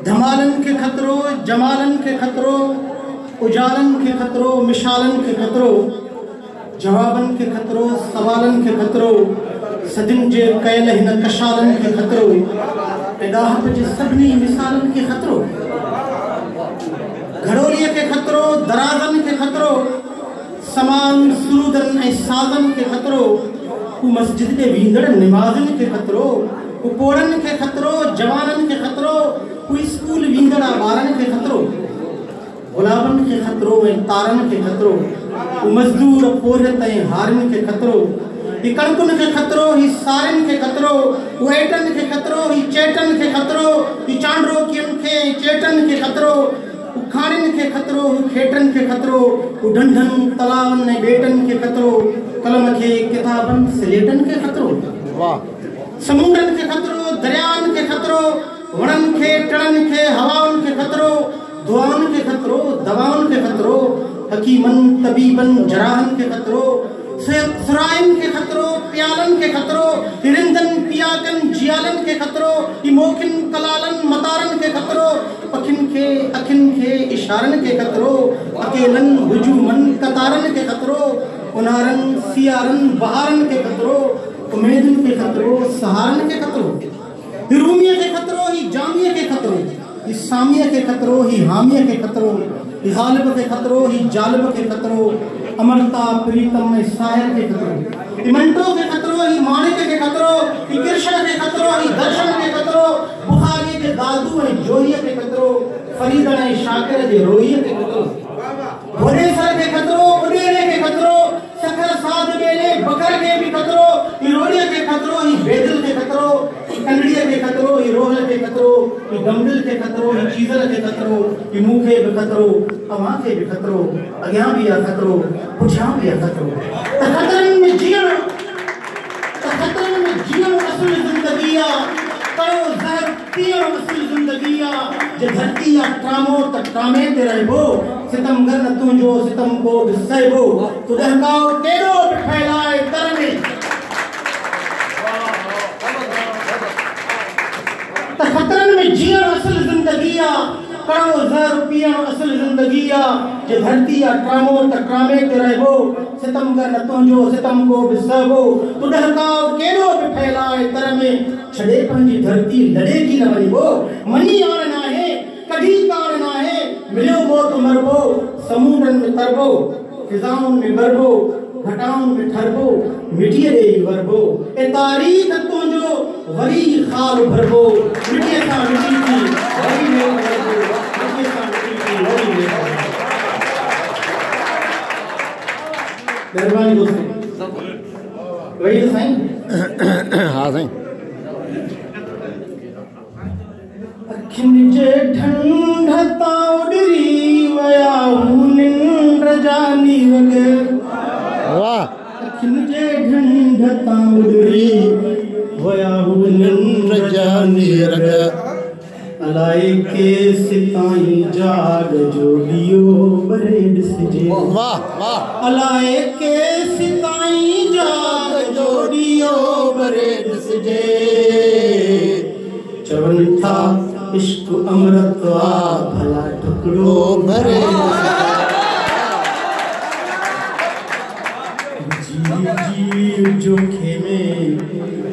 धमालन के खतरो, जमालन के खतरो, उजालन के खतरो, मिशालन के खतरो, जवाबन के खतरो, सवालन के खतरो, सदिन जे कैल हिन कशालन के खतरो, इदाहत जे सभनी मिसालन के खतरो, घड़ोलिय के खतरो, दराजन के खतरो, समान सुरुदन ऐं साजन के खतरो, मस्जिद के वींदड़ निमाजन के खतरो, पोड़न के खतरो, जवानन के खतरो, स्कूल वींदड़ा बारन के खतरो, गुलाबन के खतरो, तारन के खतरो, मजदूर पोरत हारन के खतरो, कणकुन के खतरो, सारन के खतरो, एटन के खतरो, चेटन के खतरो, चांडरो के चेटन के खतरो, खाड़न के खतरो, खेटन के खतरो, ढंढन तलावन बेटन के खतरो, कलम के किताबन स्लेटन के खतरो, समुंडन के खतरो, दरियान के खतरो, वणन के टणन के हवान के खतरो, दुआन के खतरो, दवान के खतरो, हकीमन तबीबन जराहन के खतरो, सरायन के खतरो, प्यालन के खतरो, रिंदन पियाकन जियालन के खतरो, इमोकिन कलालन मतारन के खतरो, पखिन के अखिन के इशारन के खतरो, अकेलन हुजूमन कतारन के खतरो, उनारन सियारन बहारन के खतरो, उमेदन के खतरो, सहारन के खतरो, रूमिया के खतरो, ही जामिया के खतरो, ही सामिया के खतरो, ही हामिया के खतरो, ही हालिब के खतरो, ही जालिब के खतरो, अमरता प्रीतम में सायर के खतरो, ही मंटो के खतरो, ही माणिक के खतरो, ही किरशा के खतरो, ही दर्शन के खतरो, बुखारी के दादू में जोहिया के खतरो, फरीदन है शाकिर के रोहिया के खतरो, भोरेसर के खतरो, उडेरे के खतरो, सखर साध बेले बकर के भी खतरो, रोड़िया के खतरो, ही बेदल के खतरो, कंगड़िया के खतरो, ही रोहल के खतरो, ही गमदिल के खतरो, ही चीजल के खतरो, ही मुखे भी खतरो, अमा के भी खतरो, अग्यां भी आ खतरो, पुछां भी आ खतरो, खतरन में जीवन असल जिंदगिया, करो जहर पियो असल जिंदगिया, जे धरती या ट्रामो तक ट्रामे ते रहबो, सितमगर न तुझो सितम को बिसैबो, तू दहकाओ केरो फैलाए तरने, खतरन में जियन असल जिंदगिया, करो जहर पियो असल जिंदगिया, जे धरती या ट्रामो तक ट्रामे ते रहबो, सितमगर न तुझो सितम को बिसैबो, तू दहकाओ केरो फैलाए तरने, छड़े पंजी धरती लड़ेगी न वनिबो, मनी आन ना है कभी कार ना है, मिलो वो तो मरबो, समुद्रन में तरबो, फिजाओं में बरबो, घटाओं में ठरबो, मिटिए रे वरबो, ए तारीख तुझो वरी खाल भरबो, मिटिए सा मिटी की वरी में भरबो, मिटिए सा मिटी की वरी में भरबो। मेहरबानी दोस्तों, वही तो साईं। हाँ साईं। खिंजे ठंडता उडरी वयाहू निंद्र जानी वगे, वाह। खिंजे ठंडता उडरी वयाहू निंद्र जानी वगे, अलाए के सिताई जाग जोड़ियो बरेड सजे, वाह वाह। अलाए के सिताई जाग जोड़ियो बरेड सजे, चवन था इश्क अमृत भला टुकड़ो भरे, जीव जोखे में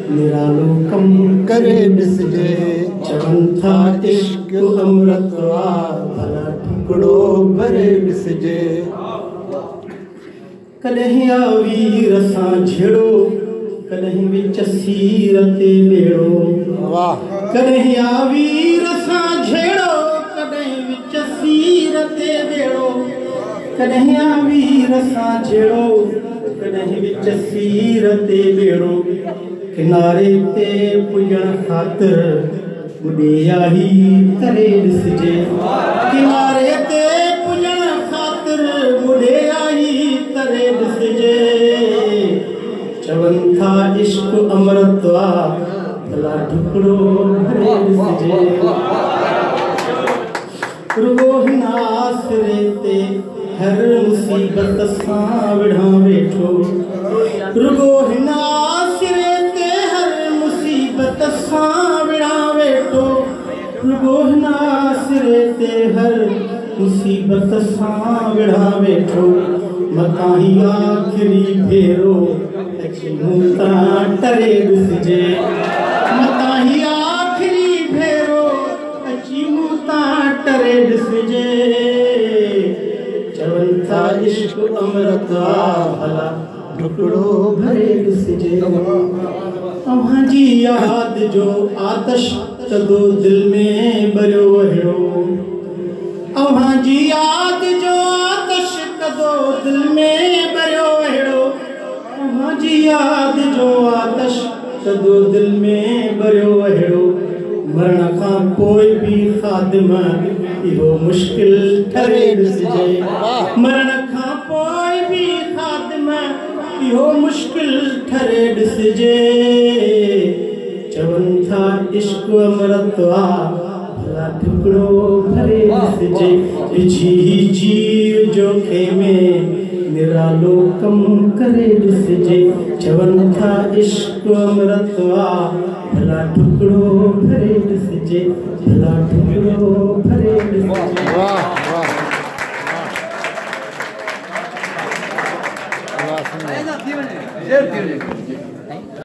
निरालो कम करे डिसजे, चवन था इश्क अमृत भला टुकड़ो भरे डिसजे, कलहिया वीर सा झेड़ो, कलहि विच सीरते बेड़ो, वाह। कन्हैया वीर सा झेड़ो, कन्हैया विच सीरते बेड़ो, कन्हैया वीर सा झेड़ो, कन्हैया विच सीरते बेड़ो, किनारे ते पुजण खातिर बुढ़िया ही करे ॾिसजे, किनारे ते पुजण खातिर बुढ़िया ही करे ॾिसजे, चवन था इश्क अमृत भला टुकड़ो भरे ॾिसजे, रुगो हिन आसरे ते हर मुसीबत सां विढ़ा वेठो, रुगो हिन आसरे ते हर मुसीबत सां विढ़ा सिरे ते हर मुसीबत सां विढ़ा वेठो मतां ही आखिरी भेरो अची मूं तां टरे ॾिसिजे मतां ही आखिरी भेरो अची मूं तां टरे ॾिसिजे चवनि था इश्क अमृत भला ढुकड़ो भरे ॾिसिजे अव्हां जी यादि जो आतश कदो दिल में बरियो अहिड़ो अव्हां जी यादि जो आतश कदो दिल में बरियो अहिड़ो अव्हां जी यादि जो आतश कदो दिल में बरियो अहिड़ो मरण खां पोइ बि ख़ादिम इहो मुश्किल ठरे ॾिसिजे मरण खां पोइ बि ख़ादिम इहो मुश्किल ठरे ॾिसिजे चवनि था इश्क अमृत भला टुकड़ो भरे ॾिसिजे विझी जीव जो खेमे निरालो कमु करे ॾिसिजे चवनि था इश्क अमृत भला टुकड़ो भरे ॾिसिजे भला टुकड़ो भरे ॾिसिजे वाह वाह